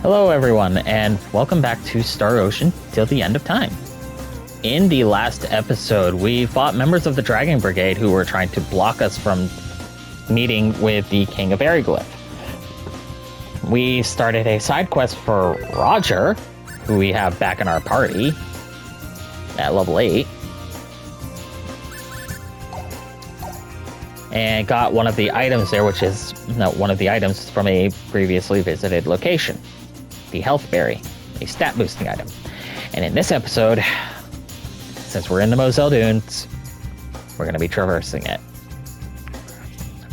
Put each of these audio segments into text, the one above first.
Hello everyone, and welcome back to Star Ocean Till the End of Time. In the last episode, we fought members of the Dragon Brigade who were trying to block us from meeting with the King of Ariglyph. We started a side quest for Roger, who we have back in our party at level 8. And got one of the items there, which is one of the items from a previously visited location. The Health Berry, a stat boosting item. And in this episode, since we're in the Moselle Dunes, we're going to be traversing it.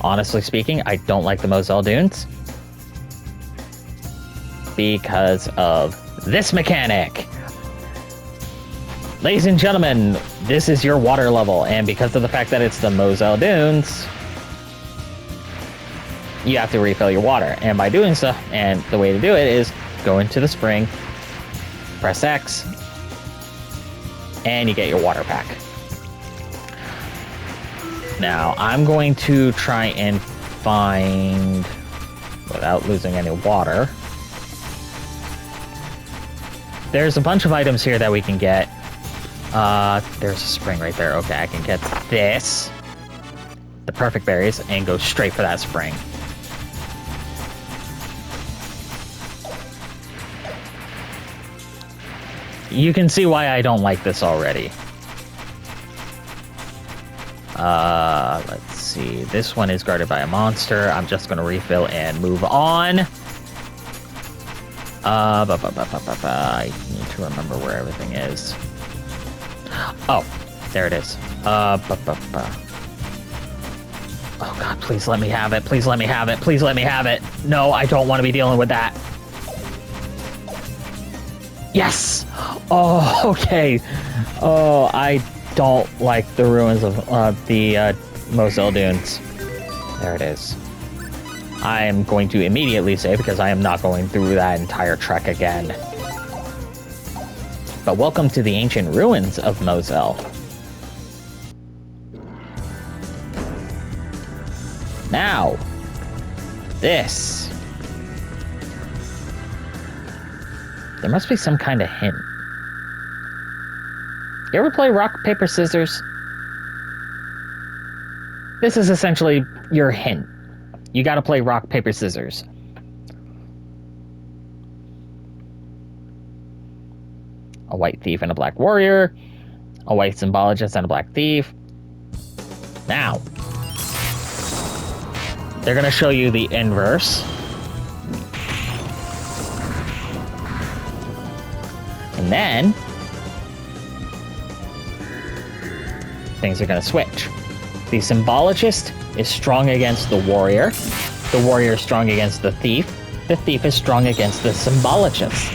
Honestly speaking, I don't like the Moselle Dunes because of this mechanic. Ladies and gentlemen, this is your water level, and because of the fact that it's the Moselle Dunes, you have to refill your water. And by doing so, and the way to do it is go into the spring, press X, and you get your water back. Now, I'm going to try and find, without losing any water, there's a bunch of items here that we can get. There's a spring right there. Okay, I can get this, the perfect berries, and go straight for that spring. You can see why I don't like this already. Let's see. This one is guarded by a monster. I'm just going to refill and move on. I need to remember where everything is. Oh, there it is. Oh God, please let me have it. Please let me have it. Please let me have it. No, I don't want to be dealing with that. Yes! Oh, okay. Oh, I don't like the ruins of the Moselle Dunes. There it is. I am going to immediately save because I am not going through that entire trek again. But welcome to the ancient ruins of Moselle. Now, this. There must be some kind of hint. You ever play rock, paper, scissors? This is essentially your hint. You gotta play rock, paper, scissors. A white thief and a black warrior. A white symbologist and a black thief. Now, they're gonna show you the inverse. And then, things are going to switch. The symbologist is strong against the warrior is strong against the thief is strong against the symbologist.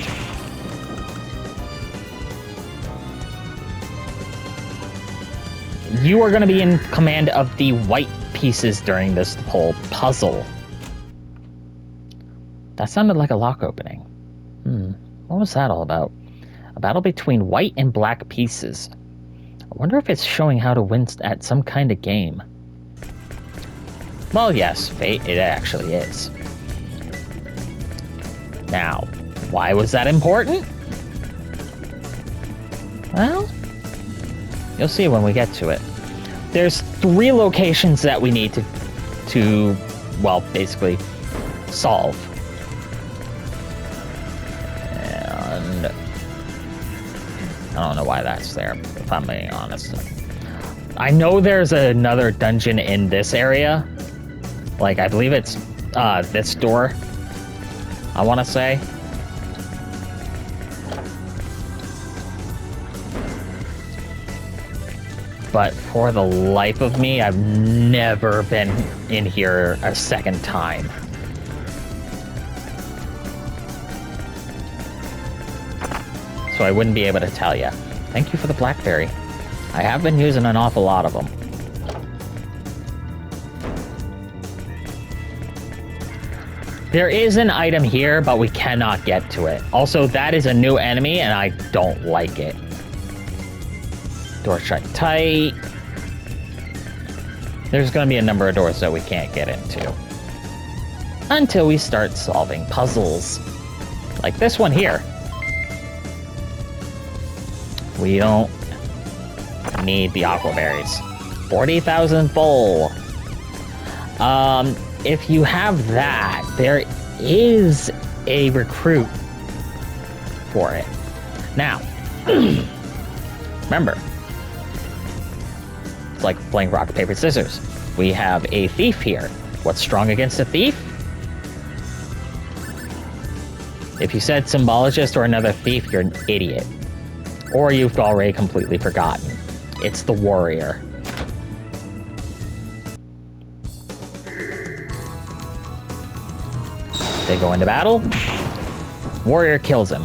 You are going to be in command of the white pieces during this whole puzzle. That sounded like a lock opening. What was that all about? A battle between white and black pieces. I wonder if it's showing how to win at some kind of game. Well, yes, Fate, it actually is. Now, why was that important? Well, you'll see when we get to it. There's 3 locations that we need to well, basically, solve. And I don't know why that's there, if I'm being honest. I know there's another dungeon in this area. Like, I believe it's this door, I want to say. But for the life of me, I've never been in here a second time. So I wouldn't be able to tell you. Thank you for the blackberry. I have been using an awful lot of them. There is an item here, but we cannot get to it. Also, that is a new enemy, and I don't like it. Door shut tight. There's going to be a number of doors that we can't get into. Until we start solving puzzles. Like this one here. We don't need the aqua berries. 40,000 full. If you have that, there is a recruit for it. Now, remember, it's like playing rock, paper, scissors. We have a thief here. What's strong against a thief? If you said symbologist or another thief, you're an idiot. Or you've already completely forgotten. It's the warrior. They go into battle. Warrior kills him.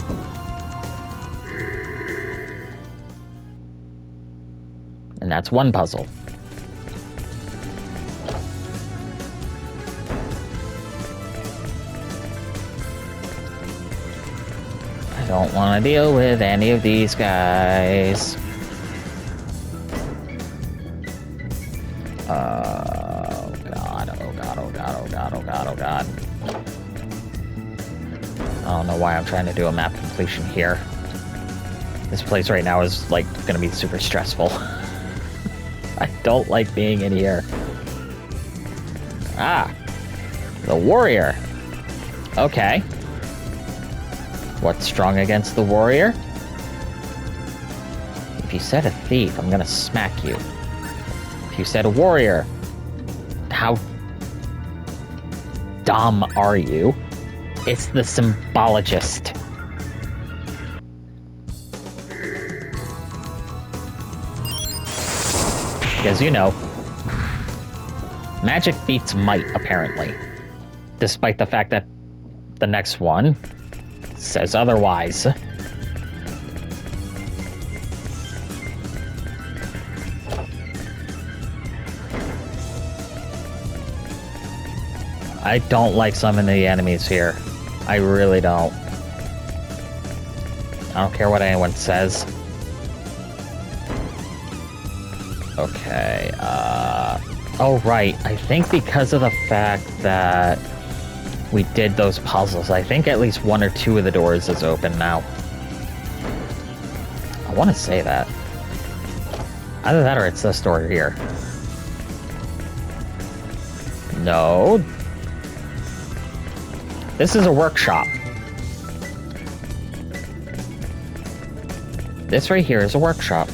And that's one puzzle. I don't want to deal with any of these guys. Oh god, oh god, oh god, oh god, oh god, oh god. I don't know why I'm trying to do a map completion here. This place right now is, like, gonna be super stressful. I don't like being in here. Ah! The warrior! Okay. What's strong against the warrior? If you said a thief, I'm gonna smack you. If you said a warrior, how dumb are you? It's the symbologist. Because, you know, magic beats might, apparently. Despite the fact that the next one says otherwise. I don't like some of the enemies here. I really don't. I don't care what anyone says. Okay, oh right, I think because of the fact that we did those puzzles, I think at least one or two of the doors is open now. I want to say that. Either that or it's this door here. No. This is a workshop. This right here is a workshop.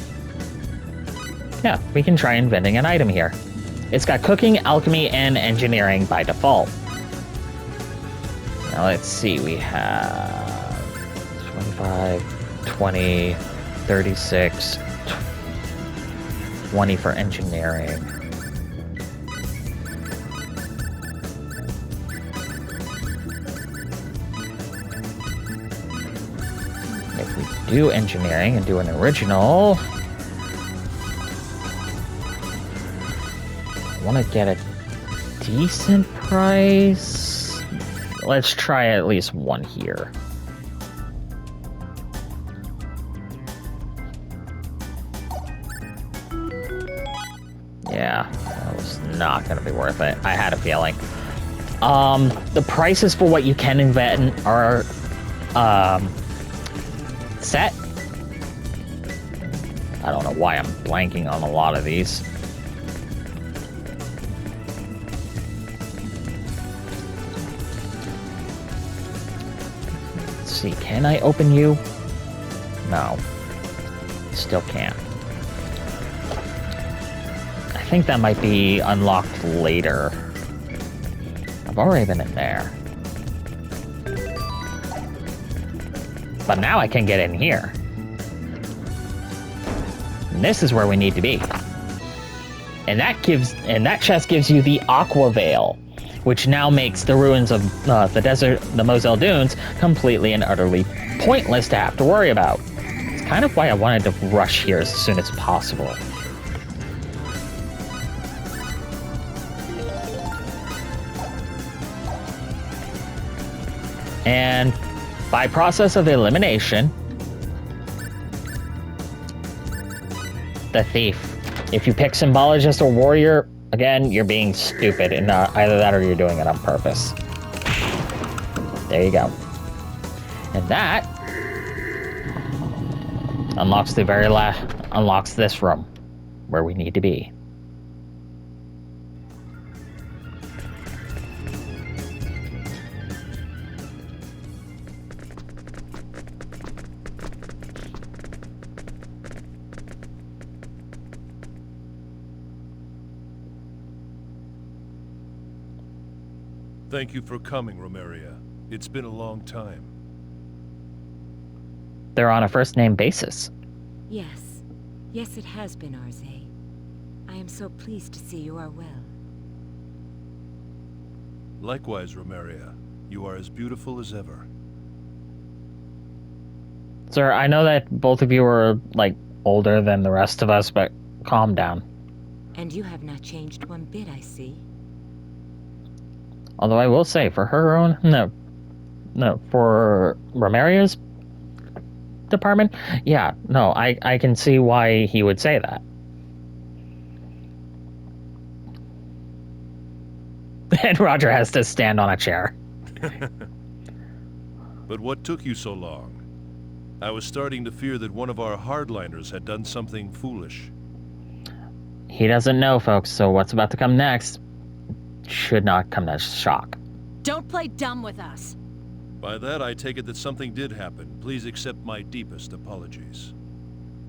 Yeah, we can try inventing an item here. It's got cooking, alchemy, and engineering by default. Now let's see, we have 25, 20, 36, 20 for engineering. If we do engineering and do an original, I want to get a decent price. Let's try at least one here. Yeah, that was not going to be worth it. I had a feeling. The prices for what you can invent are set. I don't know why I'm blanking on a lot of these. Let's see, can I open you? No. Still can't. I think that might be unlocked later. I've already been in there. But now I can get in here. And this is where we need to be. And that chest gives you the Aqua Veil, which now makes the ruins of the Moselle Dunes completely and utterly pointless to have to worry about. It's kind of why I wanted to rush here as soon as possible. And by process of elimination, the thief. If you pick symbologist or warrior, again, you're being stupid, and either that or you're doing it on purpose. There you go. And that unlocks unlocks this room where we need to be. Thank you for coming, Romeria. It's been a long time. They're on a first-name basis. Yes. Yes, it has been, Arze. I am so pleased to see you are well. Likewise, Romeria. You are as beautiful as ever. Sir, I know that both of you are, like, older than the rest of us, but calm down. And you have not changed one bit, I see. Although I will say, for her own... No, for Romeria's department, yeah, no, I can see why he would say that. And Roger has to stand on a chair. But what took you so long? I was starting to fear that one of our hardliners had done something foolish. He doesn't know, folks, so what's about to come next should not come as shock. Don't play dumb with us. By that, I take it that something did happen. Please accept my deepest apologies.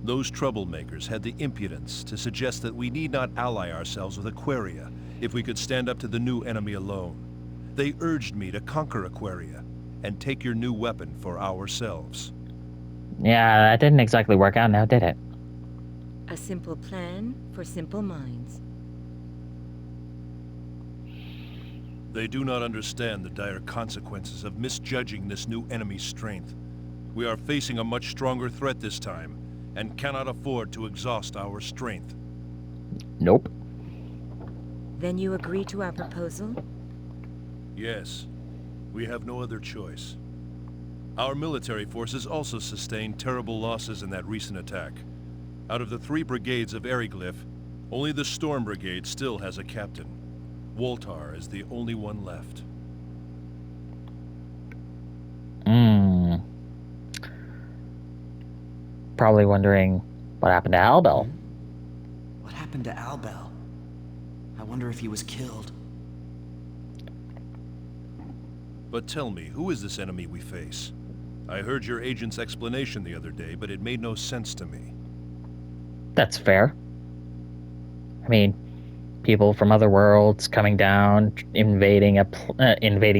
Those troublemakers had the impudence to suggest that we need not ally ourselves with Aquaria if we could stand up to the new enemy alone. They urged me to conquer Aquaria and take your new weapon for ourselves. Yeah, that didn't exactly work out now, did it? A simple plan for simple minds. They do not understand the dire consequences of misjudging this new enemy's strength. We are facing a much stronger threat this time, and cannot afford to exhaust our strength. Nope. Then you agree to our proposal? Yes. We have no other choice. Our military forces also sustained terrible losses in that recent attack. Out of the 3 brigades of Eriglyph, only the Storm Brigade still has a captain. Woltar is the only one left. Probably wondering what happened to Albel. What happened to Albel? I wonder if he was killed. But tell me, who is this enemy we face? I heard your agent's explanation the other day, but it made no sense to me. That's fair. I mean, people from other worlds coming down, invading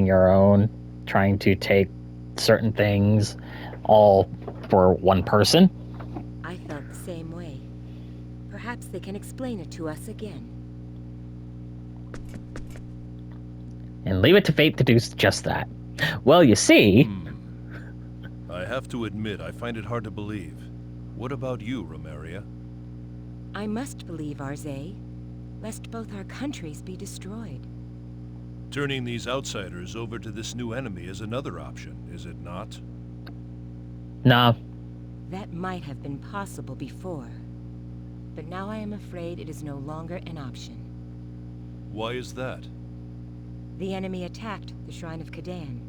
your own, trying to take certain things, all for one person. I felt the same way. Perhaps they can explain it to us again. And leave it to fate to do just that. Well, you see... I have to admit, I find it hard to believe. What about you, Romeria? I must believe, Arze, lest both our countries be destroyed. Turning these outsiders over to this new enemy is another option, is it not? Nah. That might have been possible before. But now I am afraid it is no longer an option. Why is that? The enemy attacked the Shrine of Kadan.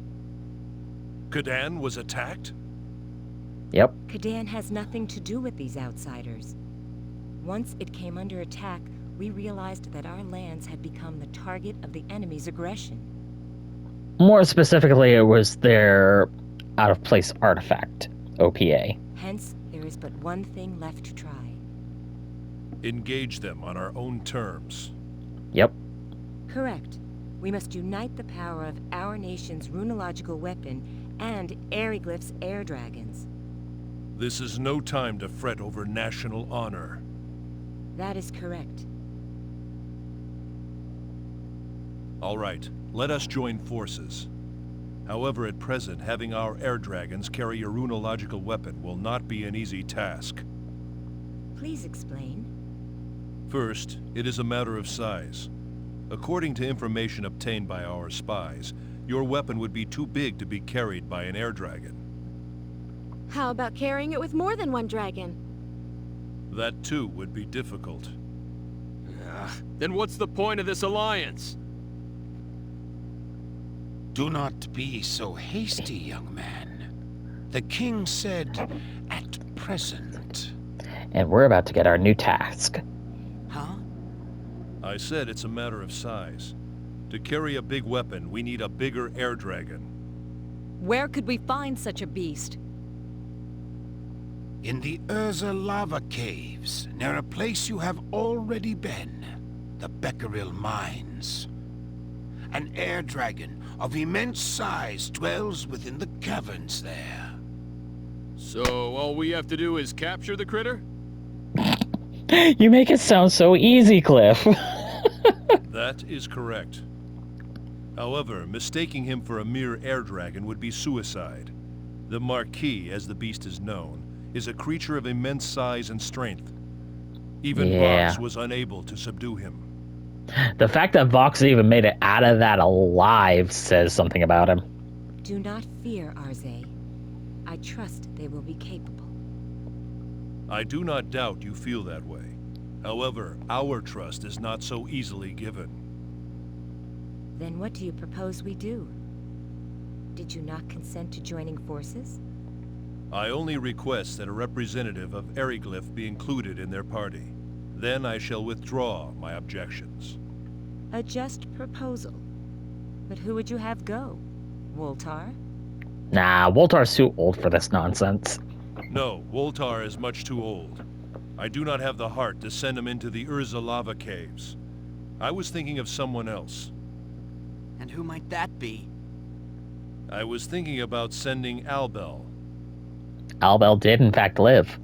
Kadan was attacked? Yep. Kadan has nothing to do with these outsiders. Once it came under attack, we realized that our lands had become the target of the enemy's aggression. More specifically, it was their out-of-place artifact, OPA. Hence, there is but one thing left to try. Engage them on our own terms. Yep. Correct. We must unite the power of our nation's runological weapon and Eriglyph's air dragons. This is no time to fret over national honor. That is correct. All right, let us join forces. However, at present, having our air dragons carry a runological weapon will not be an easy task. Please explain. First, it is a matter of size. According to information obtained by our spies, your weapon would be too big to be carried by an air dragon. How about carrying it with more than one dragon? That too would be difficult. Then what's the point of this alliance? Do not be so hasty, young man. The king said, at present. And we're about to get our new task. Huh? I said it's a matter of size. To carry a big weapon, we need a bigger air dragon. Where could we find such a beast? In the Urza lava caves, near a place you have already been. The Becquerel Mines. An air dragon of immense size dwells within the caverns there. So all we have to do is capture the critter? You make it sound so easy, Cliff. That is correct. However, mistaking him for a mere air dragon would be suicide. The Marquis, as the beast is known, is a creature of immense size and strength. Even Vox was unable to subdue him. The fact that Vox even made it out of that alive says something about him. Do not fear, Arze. I trust they will be capable. I do not doubt you feel that way. However, our trust is not so easily given. Then what do you propose we do? Did you not consent to joining forces? I only request that a representative of Eriglyph be included in their party. Then I shall withdraw my objections. A just proposal. But who would you have go? Woltar? Nah, Woltar's too old for this nonsense. No, Woltar is much too old. I do not have the heart to send him into the Urza lava caves. I was thinking of someone else. And who might that be? I was thinking about sending Albel. Albel did, in fact, live.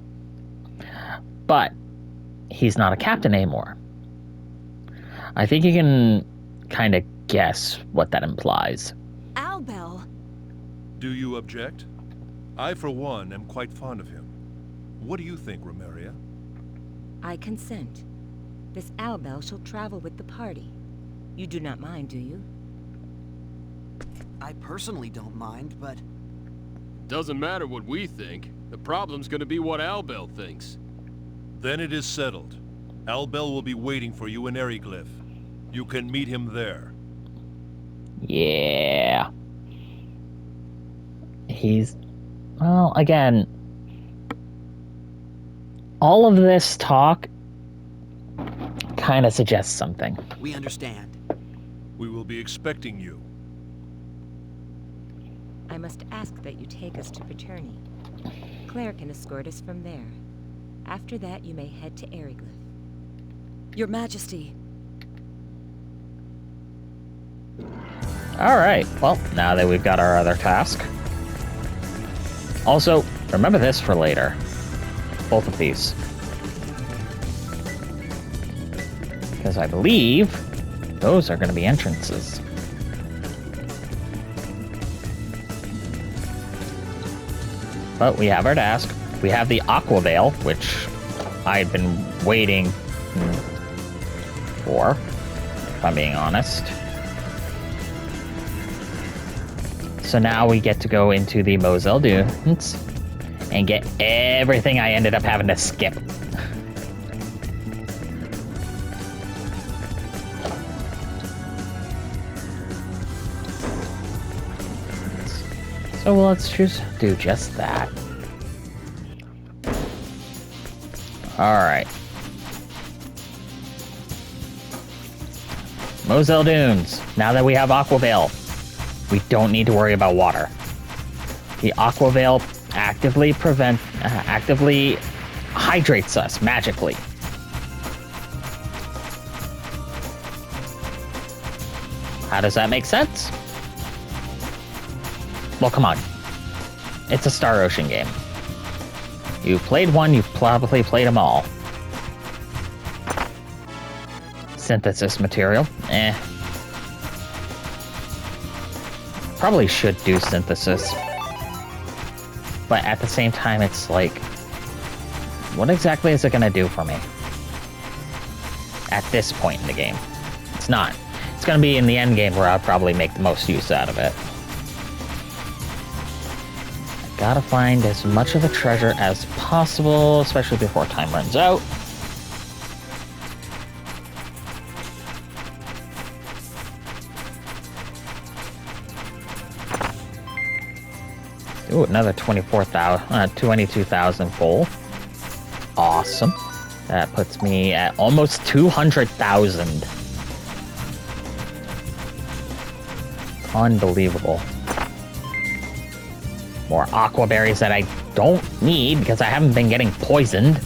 But he's not a captain anymore. I think you can kind of guess what that implies. Albel! Do you object? I, for one, am quite fond of him. What do you think, Romeria? I consent. This Albel shall travel with the party. You do not mind, do you? I personally don't mind, but... Doesn't matter what we think. The problem's gonna be what Albel thinks. Then it is settled. Albel will be waiting for you in Eriglyph. You can meet him there. Yeah. He's... Well, again... All of this talk kind of suggests something. We understand. We will be expecting you. I must ask that you take us to Paterni. Claire can escort us from there. After that, you may head to Eriglyph. Your Majesty. Alright, well, now that we've got our other task. Also, remember this for later. Both of these. Because I believe those are going to be entrances. But we have our task. We have the Aqua Veil, which I've been waiting for, if I'm being honest. So now we get to go into the Moselle Dunes and get everything I ended up having to skip. So let's just do just that. Alright. Moselle Dunes. Now that we have Aqua Veil, we don't need to worry about water. The Aqua Veil actively hydrates us magically. How does that make sense? Well, come on. It's a Star Ocean game. You've played one, you've probably played them all. Synthesis material. Probably should do synthesis. But at the same time, it's like, what exactly is it going to do for me? At this point in the game. It's not. It's going to be in the end game where I'll probably make the most use out of it. Gotta find as much of the treasure as possible, especially before time runs out. Ooh, another 22,000 full. Awesome. That puts me at almost 200,000. Unbelievable. More aqua berries that I don't need because I haven't been getting poisoned.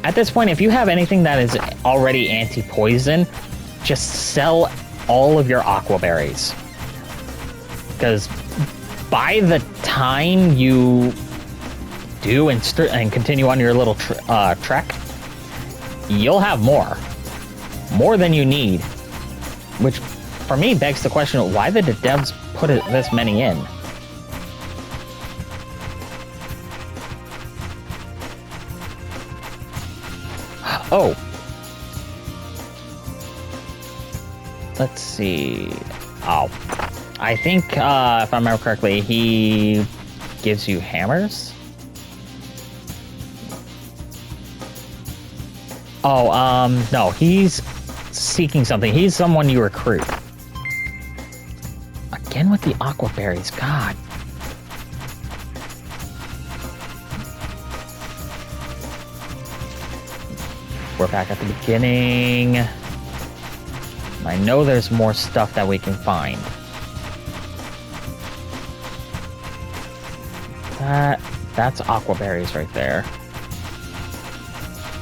At this point, if you have anything that is already anti-poison, just sell all of your aqua berries. Because by the time you do and continue on your little trek, you'll have more. More than you need. Which, for me, begs the question, why did the devs put this many in? Oh. Let's see. Oh. I think, if I remember correctly, he gives you hammers? Oh, no, he's seeking something. He's someone you recruit. Again with the aqua berries, God. We're back at the beginning. I know there's more stuff that we can find. That's aqua berries right there.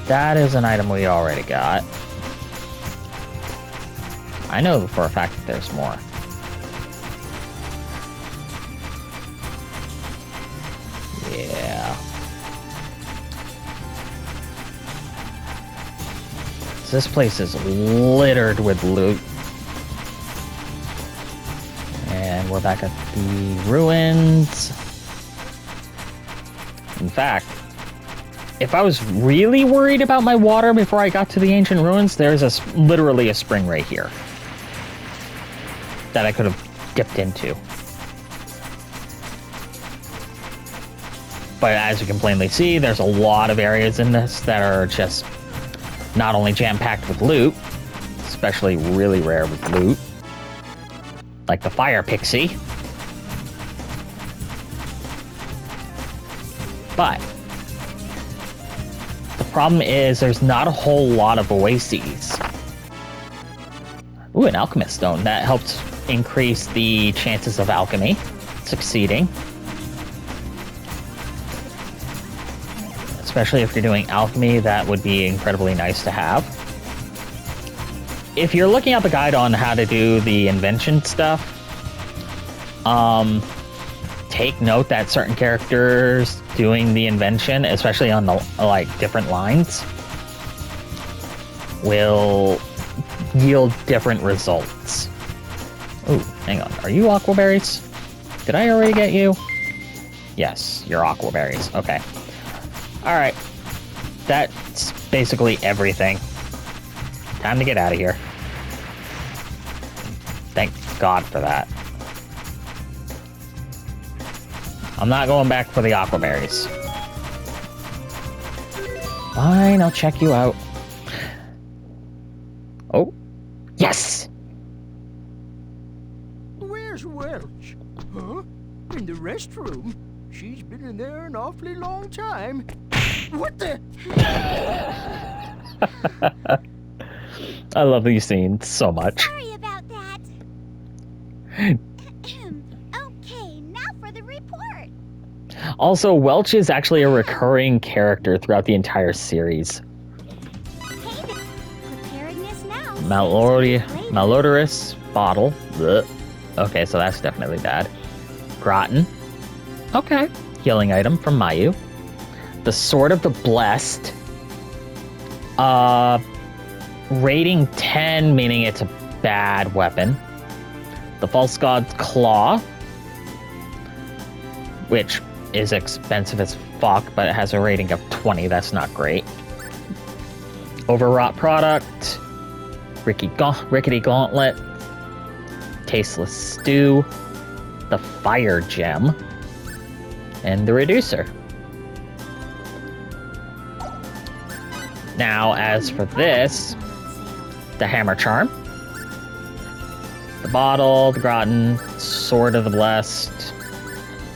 That is an item we already got. I know for a fact that there's more. Yeah. So this place is littered with loot. And we're back at the ruins. In fact, if I was really worried about my water before I got to the ancient ruins, there's literally a spring right here that I could have dipped into. But as you can plainly see, there's a lot of areas in this that are just not only jam-packed with loot, especially really rare with loot, like the fire pixie, but the problem is there's not a whole lot of oases. Ooh, an alchemist stone. That helps increase the chances of alchemy succeeding. Especially if you're doing alchemy, that would be incredibly nice to have. If you're looking at the guide on how to do the invention stuff, take note that certain characters doing the invention, especially on the different lines, will yield different results. Ooh, hang on. Are you aqua berries? Did I already get you? Yes, you're aqua berries. Okay. Alright. That's basically everything. Time to get out of here. Thank God for that. I'm not going back for the aqua berries. Fine, I'll check you out. Oh. Yes! Where's Welch? Huh? In the restroom? She's been in there an awfully long time. What the? I love these scenes so much. Sorry about that. Okay, now for the report. Also, Welch is actually a recurring character throughout the entire series. Okay, preparing this now. Malodorous bottle. Blech. Okay, so that's definitely bad. Groton. Okay. Healing item from Mayu. The Sword of the Blessed. Rating 10, meaning it's a bad weapon. The False God's Claw, which is expensive as fuck, but it has a rating of 20. That's not great. Overwrought Product. Rickety Gauntlet. Tasteless Stew. The Fire Gem. And the Reducer. Now, as for this, the Hammer Charm. The bottle, the Groton, Sword of the Blessed,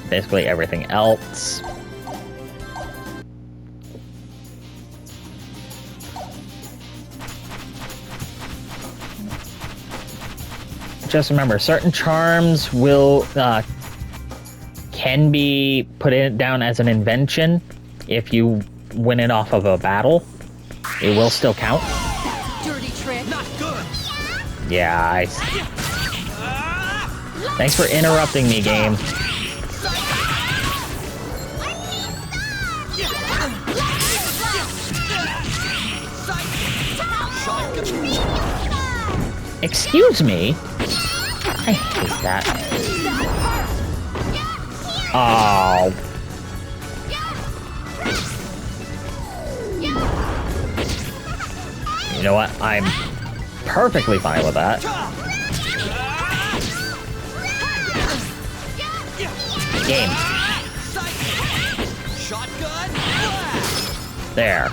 basically everything else. Just remember, certain charms will can be put down as an invention if you win it off of a battle. It will still count. Dirty trick. Not good. Yeah, Thanks for interrupting me, game. Excuse me? I hate that. Oh. You know what? I'm perfectly fine with that. Game. There.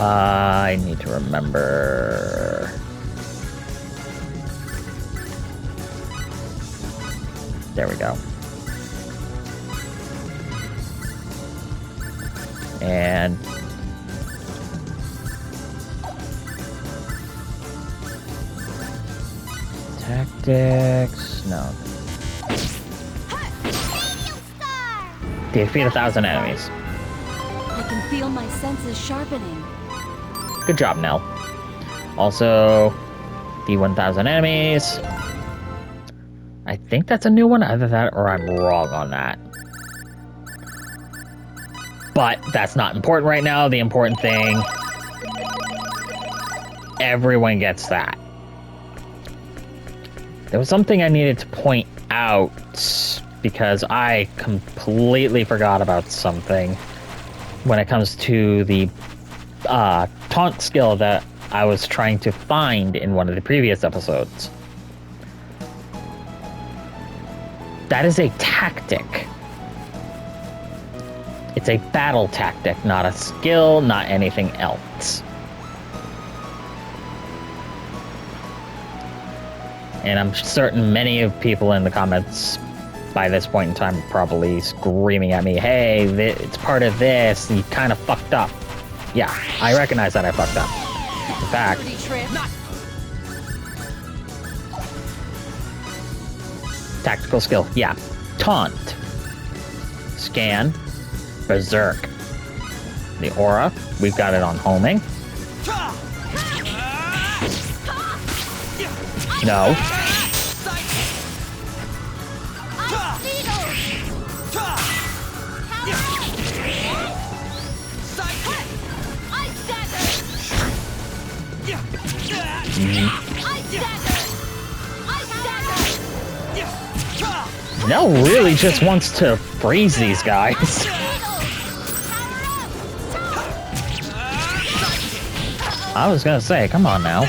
I need to remember. There we go. And tactics, no. Defeat 1,000 enemies. I can feel my senses sharpening. Good job, Nell. Also, the 1,000 enemies. I think that's a new one. Either that or I'm wrong on that. But that's not important right now. The important thing, everyone gets that. There was something I needed to point out because I completely forgot about something when it comes to the taunt skill that I was trying to find in one of the previous episodes. That is a tactic. It's a battle tactic, not a skill, not anything else. And I'm certain many of people in the comments by this point in time are probably screaming at me, hey, it's part of this, you kind of fucked up. Yeah, I recognize that I fucked up. In fact, tactical skill, yeah. Taunt. Scan. Berserk. The aura, we've got it on homing. No. Nell really just wants to freeze these guys. I was gonna say, come on now.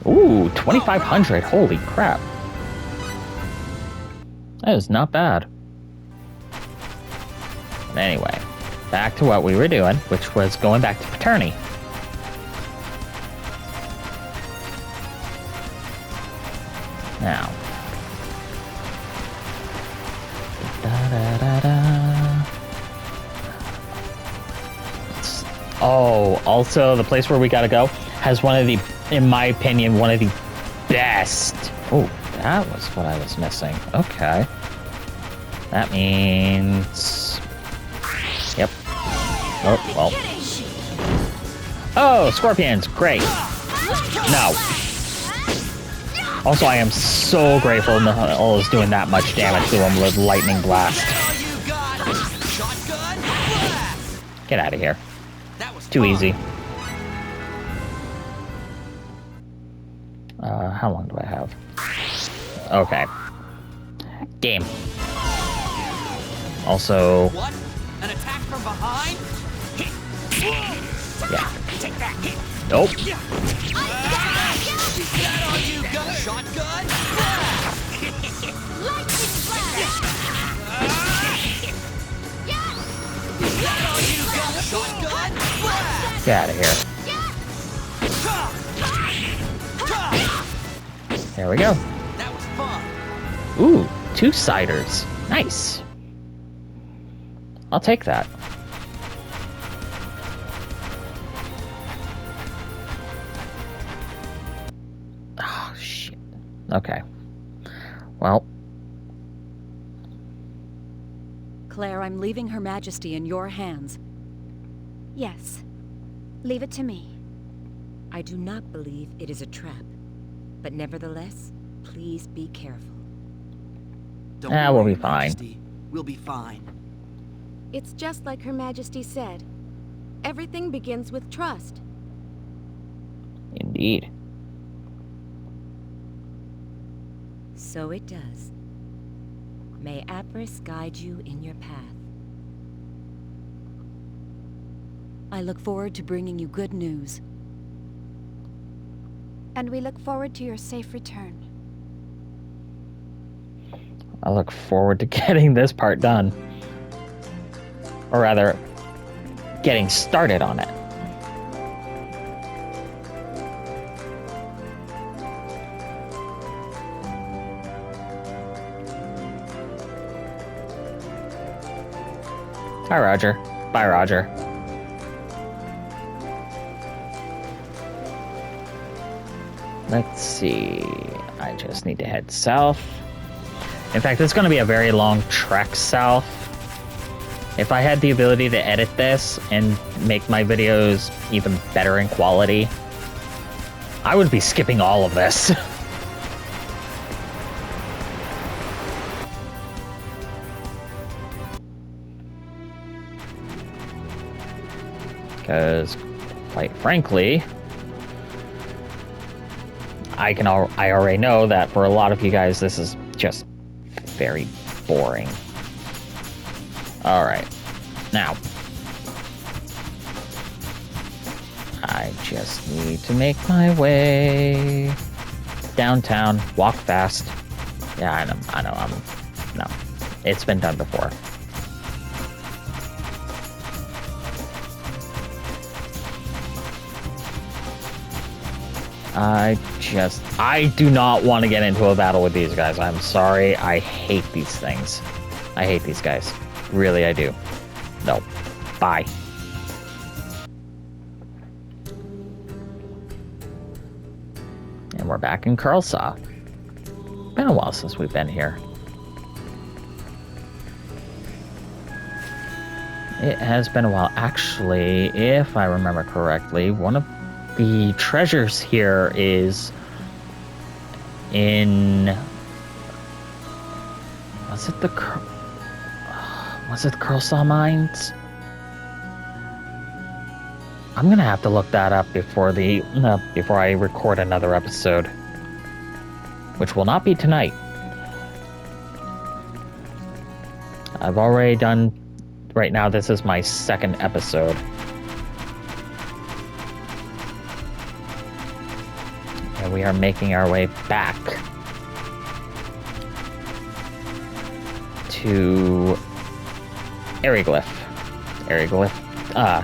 Ooh, 2,500. Holy crap. That is not bad. Anyway, back to what we were doing, which was going back to Paterni. Now. Oh, also, the place where we gotta go has one of the, in my opinion, one of the best. Oh, that was what I was missing. Okay. That means... Yep. Oh, well. Oh, scorpions. Great. No. Also, I am so grateful Null is doing that much damage to him with Lightning Blast. Get out of here. Too easy. How long do I have? Okay. Game. Also... What? An attack from behind? Yeah. Nope. That all you got? Shotgun? Lightning flash! That all you got? Shotgun? Get out of here. There we go. That was fun. Ooh, 2 ciders. Nice. I'll take that. Oh, shit. Okay. Well, Claire, I'm leaving Her Majesty in your hands. Yes. Leave it to me. I do not believe it is a trap. But nevertheless, please be careful. Don't we'll worry, be fine. Majesty. We'll be fine. It's just like Her Majesty said. Everything begins with trust. indeed. So it does. May Apris guide you in your path. I look forward to bringing you good news. And we look forward to your safe return. I look forward to getting this part done. Or rather, getting started on it. Hi, Roger. Bye, Roger. Let's see. I just need to head south. In fact, it's going to be a very long trek south. If I had the ability to edit this and make my videos even better in quality, I would be skipping all of this. Because, quite frankly, I already know that for a lot of you guys, this is just very boring. Alright. Now, I just need to make my way downtown, walk fast. Yeah, I know, no. It's been done before. I do not want to get into a battle with these guys. I'm sorry. I hate these things. I hate these guys. Really, I do. No. Bye. And we're back in Curlsaw. Been a while since we've been here. It has been a while. Actually, if I remember correctly, one of the treasures here is in... Was it the Curlsaw Mines? I'm gonna have to look that up before I record another episode, which will not be tonight. I've already done. Right now, this is my second episode. And we are making our way back to Eriglyph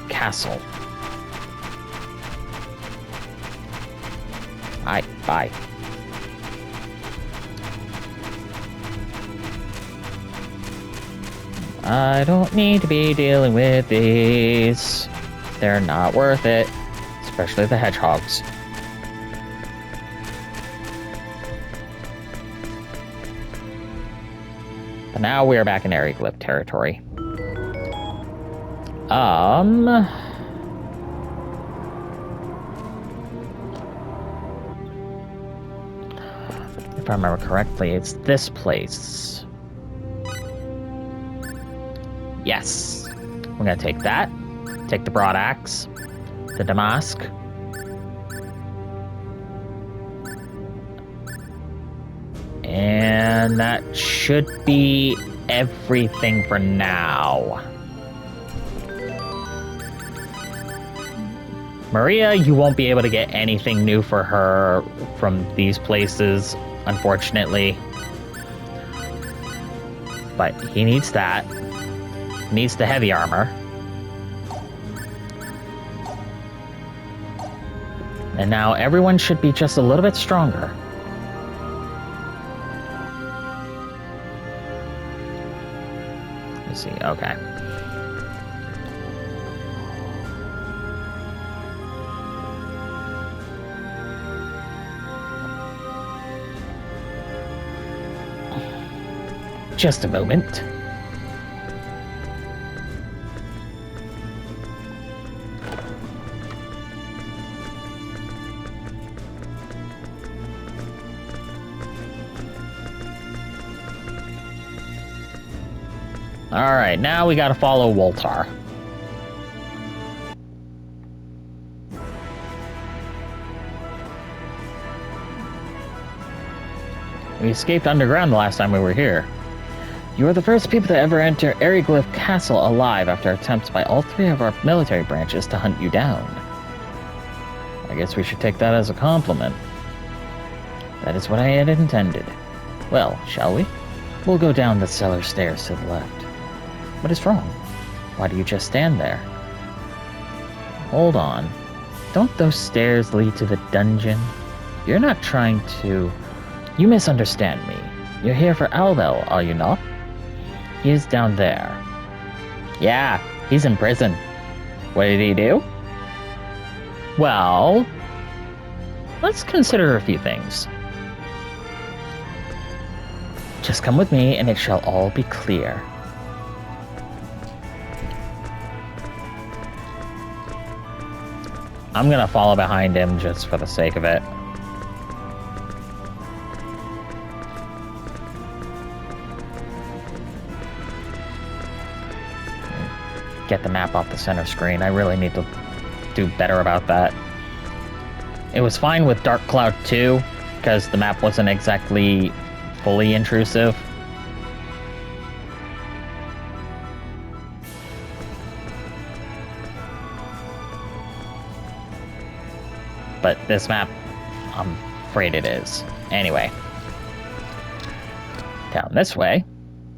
Castle. Bye. I don't need to be dealing with these. They're not worth it. Especially the hedgehogs. But now we are back in Eriglyph territory. If I remember correctly, it's this place. Yes. We're gonna take that. Take the broad axe. The Damask. And that should be everything for now. Maria, you won't be able to get anything new for her from these places, unfortunately. But he needs that. He needs the heavy armor. And now everyone should be just a little bit stronger. Let's see, okay. Just a moment. Alright, now we gotta follow Woltar. We escaped underground the last time we were here. You are the first people to ever enter Eriglyph Castle alive after attempts by all three of our military branches to hunt you down. I guess we should take that as a compliment. That is what I had intended. Well, shall we? We'll go down the cellar stairs to the left. What is wrong? Why do you just stand there? Hold on. Don't those stairs lead to the dungeon? You're not trying to... You misunderstand me. You're here for Albel, are you not? He is down there. Yeah, he's in prison. What did he do? Well, let's consider a few things. Just come with me and it shall all be clear. I'm gonna follow behind him just for the sake of it. Get the map off the center screen. I really need to do better about that. It was fine with Dark Cloud 2, because the map wasn't exactly fully intrusive. But this map, I'm afraid it is. Anyway. Down this way,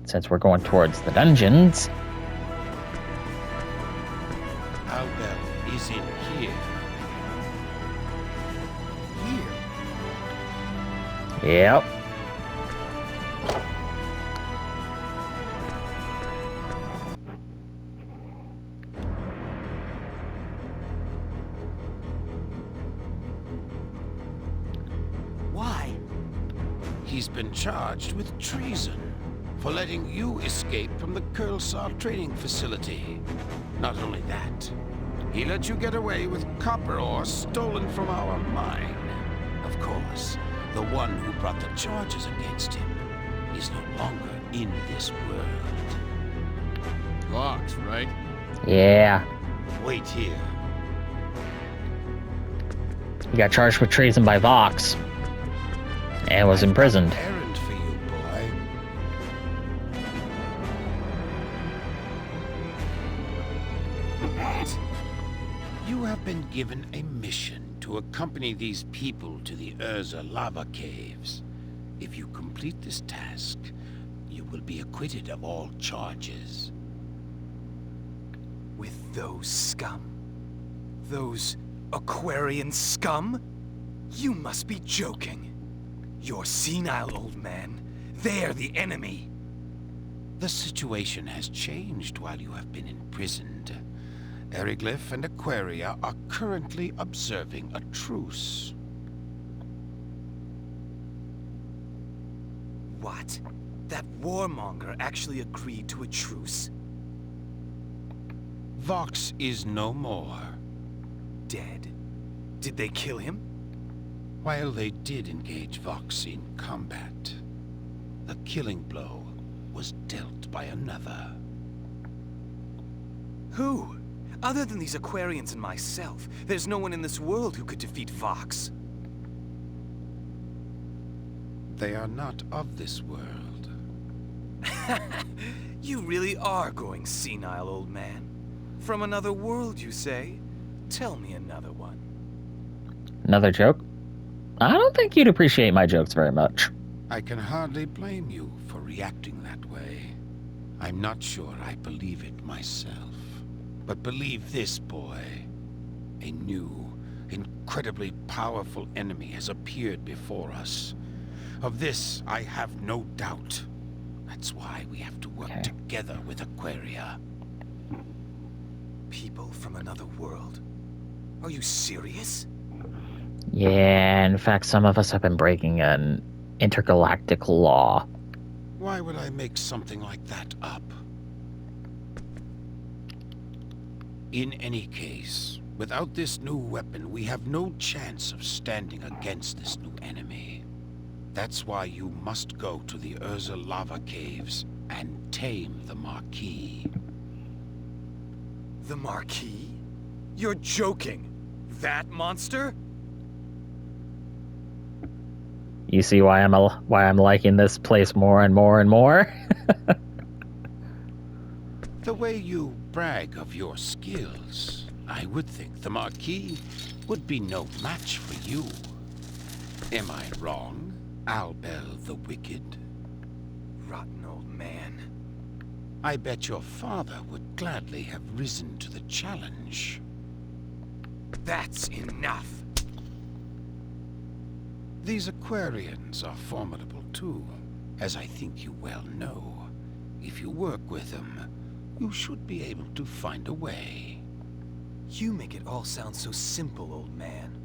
since we're going towards the dungeons. Albel is in here. Here? Yep. Why? He's been charged with treason for letting you escape from the Kursar training facility. Not only that, he let you get away with copper ore stolen from our mine. Of course, the one who brought the charges against him is no longer in this world. Vox, right? Yeah. Wait here. He got charged with treason by Vox. And was imprisoned. Errand for you, boy. What? You have been given a mission to accompany these people to the Urza lava caves. If you complete this task, you will be acquitted of all charges. With those scum? Those Aquarian scum? You must be joking. You're senile, old man. They're the enemy. The situation has changed while you have been imprisoned. Eriglyph and Aquaria are currently observing a truce. What? That warmonger actually agreed to a truce? Vox is no more. Dead. Did they kill him? While they did engage Vox in combat, the killing blow was dealt by another. Who? Other than these Aquarians and myself, there's no one in this world who could defeat Vox. They are not of this world. You really are going senile, old man. From another world, you say? Tell me another one. Another joke? I don't think you'd appreciate my jokes very much. I can hardly blame you for reacting that way. I'm not sure I believe it myself. But believe this, boy. A new, incredibly powerful enemy has appeared before us. Of this, I have no doubt. That's why we have to work together with Aquaria. People from another world? Are you serious? Yeah, in fact, some of us have been breaking an intergalactic law. Why would I make something like that up? In any case, without this new weapon, we have no chance of standing against this new enemy. That's why you must go to the Urza lava caves and tame the Marquis. The Marquis? You're joking! That monster? You see why I'm liking this place more and more and more? The way you brag of your skills, I would think the Marquis would be no match for you. Am I wrong, Albel the Wicked? Rotten old man. I bet your father would gladly have risen to the challenge. That's enough! These Aquarians are formidable too, as I think you well know. If you work with them, you should be able to find a way. You make it all sound so simple, old man.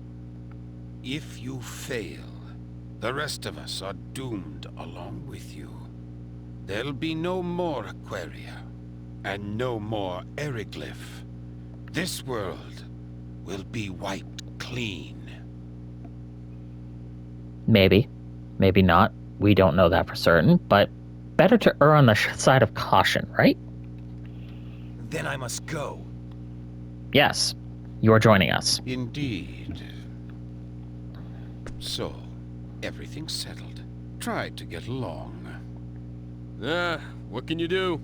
If you fail, the rest of us are doomed along with you. There'll be no more Aquaria, and no more Eriglyph. This world will be wiped clean. Maybe. Maybe not. We don't know that for certain, but better to err on the side of caution, right? Then I must go. Yes. You're joining us. Indeed. So, everything's settled. Try to get along. What can you do?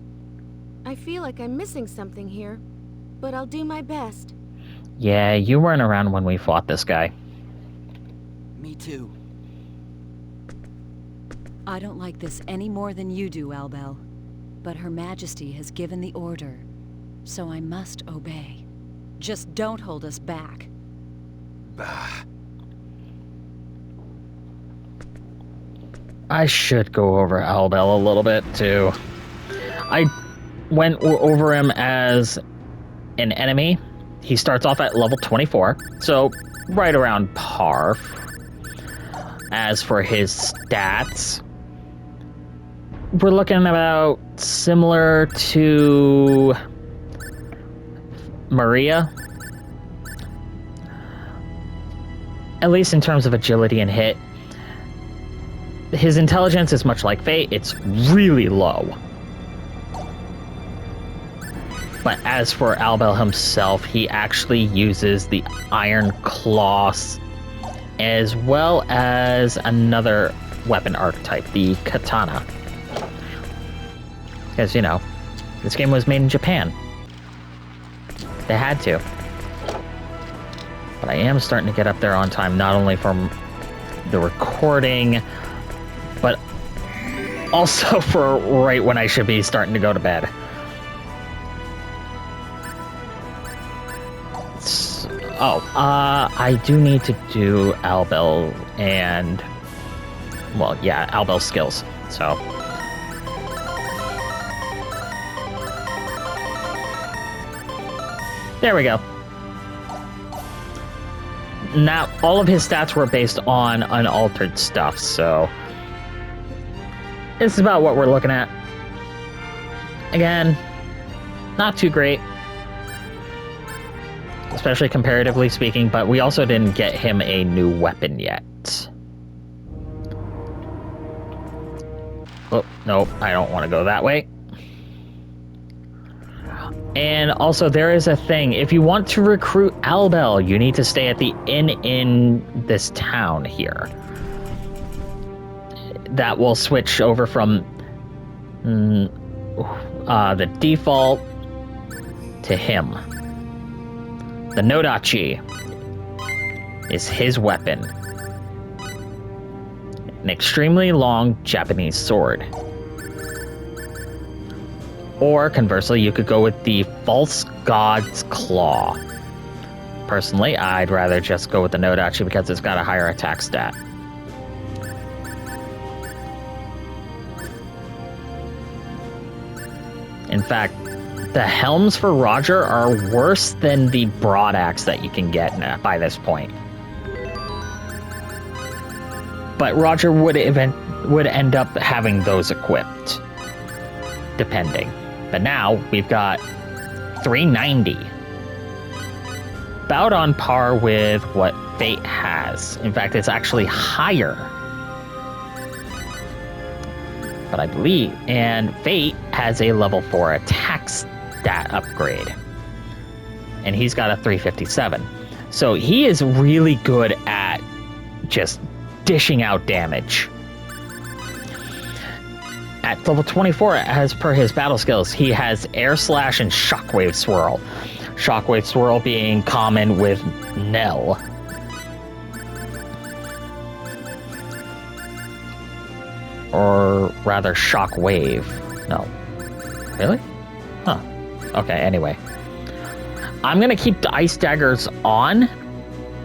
I feel like I'm missing something here, but I'll do my best. Yeah, you weren't around when we fought this guy. Me too. I don't like this any more than you do, Albel. But Her Majesty has given the order, so I must obey. Just don't hold us back. Bah. I should go over Albel a little bit, too. I went over him as an enemy. He starts off at level 24, so right around par. As for his stats, we're looking about similar to Maria. At least in terms of agility and hit. His intelligence is much like Fate, it's really low. But as for Albel himself, he actually uses the Iron Claws as well as another weapon archetype, the Katana. Because, you know, this game was made in Japan. They had to. But I am starting to get up there on time, not only from the recording, but also for right when I should be starting to go to bed. I do need to do Albel and, well, yeah, Albel's skills, so. There we go. Now, all of his stats were based on unaltered stuff, so this is about what we're looking at. Again, not too great, especially comparatively speaking, but we also didn't get him a new weapon yet. Oh, no, I don't want to go that way. And also, there is a thing. If you want to recruit Albel, you need to stay at the inn in this town here. That will switch over from the default to him. The Nodachi is his weapon. An extremely long Japanese sword. Or, conversely, you could go with the False God's Claw. Personally, I'd rather just go with the Nodachi because it's got a higher attack stat. In fact, the helms for Roger are worse than the broadaxe that you can get by this point. But Roger would end up having those equipped, depending. But now we've got 390. About on par with what Fate has. In fact, it's actually higher. But I believe, and Fate has a level 4 attack stat upgrade. And he's got a 357. So he is really good at just dishing out damage. At level 24, as per his battle skills, he has Air Slash and Shockwave Swirl. Shockwave Swirl being common with Nell. Or rather, Shockwave. No. Really? Huh. Okay, anyway. I'm gonna keep the Ice Daggers on,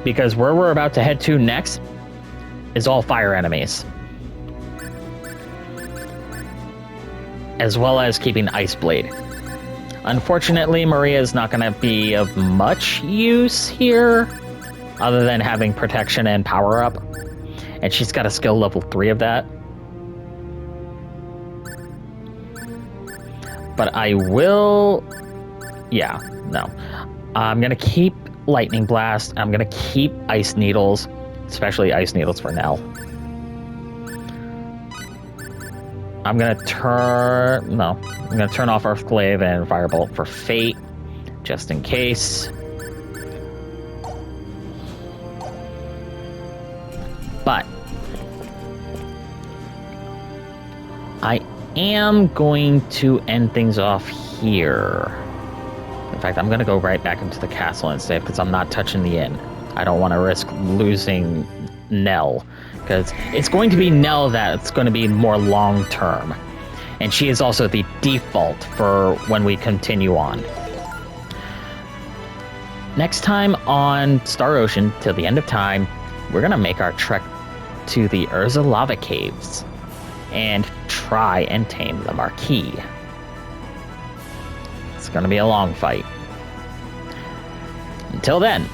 because where we're about to head to next is all fire enemies. As well as keeping Ice Blade. Unfortunately, Maria is not gonna be of much use here, other than having protection and power up. And she's got a skill level 3 of that. But I will... Yeah, no. I'm going to keep Lightning Blast. I'm going to keep Ice Needles, especially Ice Needles for Nell. I'm going to turn... No. I'm going to turn off Earthglaive and Firebolt for Fate, just in case. But I am going to end things off here. In fact, I'm going to go right back into the castle instead because I'm not touching the inn. I don't want to risk losing Nell, because it's going to be Nell that's going to be more long-term. And she is also the default for when we continue on. Next time on Star Ocean, till the end of time, we're going to make our trek to the Urza Lava Caves and try and tame the Marquis. It's going to be a long fight. Until then,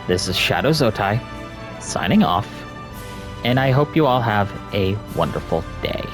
this is Shadow Zotai, signing off, and I hope you all have a wonderful day.